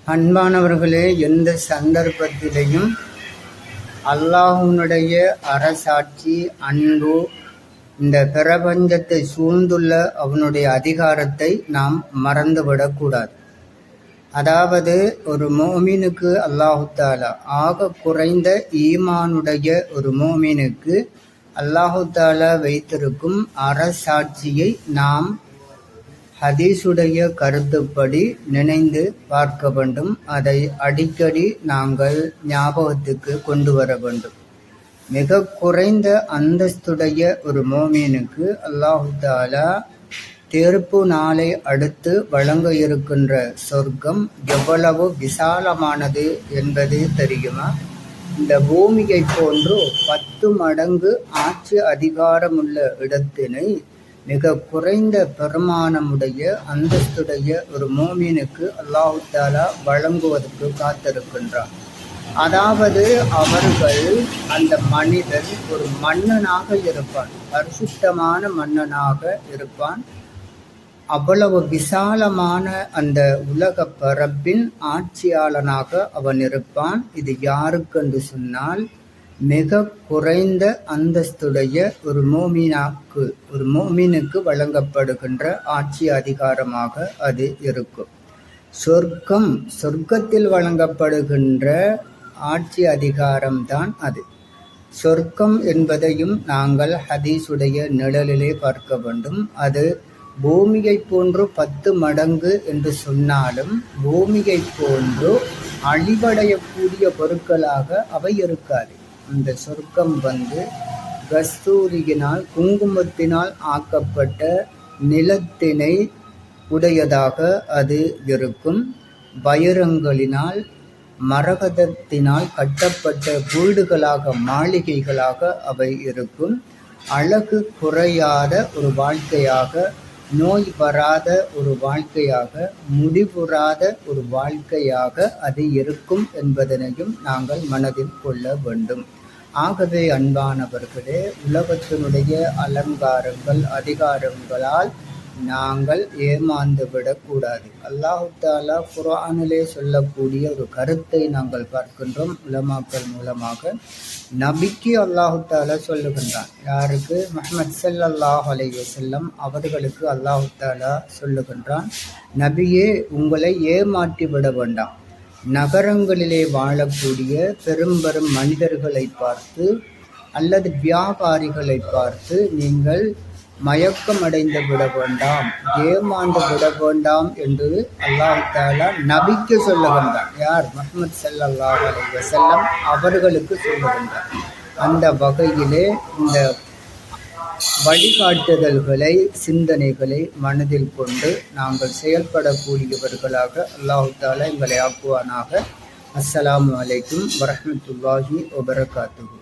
அன்பானவர்களே, எந்த சந்தர்ப்பத்திலையும் அல்லாஹ்வுடைய அரசாட்சி, அன்பு, இந்த பிரபஞ்சத்தை சூழ்ந்துள்ள அவனுடைய அதிகாரத்தை நாம் மறந்துவிடக்கூடாது. அதாவது ஒரு மோமினுக்கு அல்லாஹு தாலா ஆக குறைந்த ஈமானுடைய ஒரு மோமினுக்கு அல்லாஹு தாலா வைத்திருக்கும் அரசாட்சியை நாம் ஹதீஸுடைய கருத்துப்படி நினைந்து பார்க்க வேண்டும். அதை அடிக்கடி நாங்கள் ஞாபகத்துக்கு கொண்டு வர வேண்டும். மிக குறைந்த அந்தஸ்துடைய ஒரு மோமீனுக்கு அல்லாஹு தாலா தீர்ப்பு நாளை அடுத்து வழங்க இருக்கின்ற சொர்க்கம் எவ்வளவு விசாலமானது என்பது தெரியுமா? இந்த பூமியை போன்று 10 மடங்கு ஆட்சி அதிகாரமுள்ள இடத்தினை மிக குறைந்த பெருமானமுடைய அந்தஸ்துடைய ஒரு மோமீனுக்கு அல்லாஹு தாலா வழங்குவதற்கு காத்திருக்கின்றார். அதாவது அவர்கள், அந்த மனிதன் ஒரு மன்னனாக இருப்பான், பரிசுத்தமான மன்னனாக இருப்பான். அவ்வளவு விசாலமான அந்த உலக பரப்பின் ஆட்சியாளனாக அவன் இருப்பான். இது யாருக்கு என்று சொன்னால், மிக குறைந்த அந்தஸ்துடைய ஒரு மோமீனுக்கு வழங்கப்படுகின்ற ஆட்சி அதிகாரமாக அது இருக்கும். சொர்க்கத்தில் வழங்கப்படுகின்ற ஆட்சி அதிகாரம்தான் அது. சொர்க்கம் என்பதையும் நாங்கள் ஹதீஸுடைய நிழலிலே பார்க்க வேண்டும். அது பூமியை போன்று 10 மடங்கு என்று சொன்னாலும் பூமியை போன்று அழிவடையக்கூடிய பொருட்களாக அவை இருக்காது. அந்த சொர்க்கம் கஸ்தூரியினால், குங்குமத்தினால் ஆக்கப்பட்ட நிலத்தினை உடையதாக அது இருக்கும். வைரங்களினால், மரகதத்தினால் கட்டப்பட்ட வீடுகளாக, மாளிகைகளாக அவை இருக்கும். அழகு குறையாத ஒரு வாழ்க்கையாக, நோய் வராத ஒரு வாழ்க்கையாக, முடிவுறாத ஒரு வாழ்க்கையாக அது இருக்கும் என்பதனையும் நாங்கள் மனதில் கொள்ள வேண்டும். ஆகவே அன்பானவர்களே, உலகத்தினுடைய அலங்காரங்கள், அதிகாரங்களால் நாங்கள் ஏமாந்து விடக்கூடாது. அல்லாஹு தாலா குர்ஆனிலே சொல்லக்கூடிய ஒரு கருத்தை நாங்கள் பார்க்கின்றோம். உலமாக்கள் மூலமாக நபிக்கு அல்லாஹு தாலா சொல்லுகின்றான். யாருக்கு? முஹம்மது ஸல்லல்லாஹு அலைஹி வஸல்லம் அவர்களுக்கு அல்லாஹு தாலா சொல்லுகின்றான், நபியே, உங்களை ஏமாற்றி விட வேண்டாம். நகரங்களிலே வாழக்கூடிய பெரும் மனிதர்களை பார்த்து அல்லது வியாபாரிகளை பார்த்து நீங்கள் மயக்கம் அடைந்து விட வேண்டாம், ஏமாந்து விட வேண்டாம் என்று அல்லாஹ் தஆலா நபிக்கு சொல்லுகின்றார். யார்? முஹம்மது ஸல்லல்லாஹு அலைஹி வஸல்லம் அவர்களுக்கு சொல்லுகின்றார். அந்த வகையிலே இந்த வழிகாட்டுதல்களை, சிந்தனைகளை மனதில் கொண்டு நாங்கள் செயல்படக்கூடியவர்களாக அல்லாஹ் தஆலா எங்களை ஆக்குவானாக. அஸ்ஸலாமு அலைக்கும் வரஹ்மத்துல்லாஹி வபரகாத்துஹு.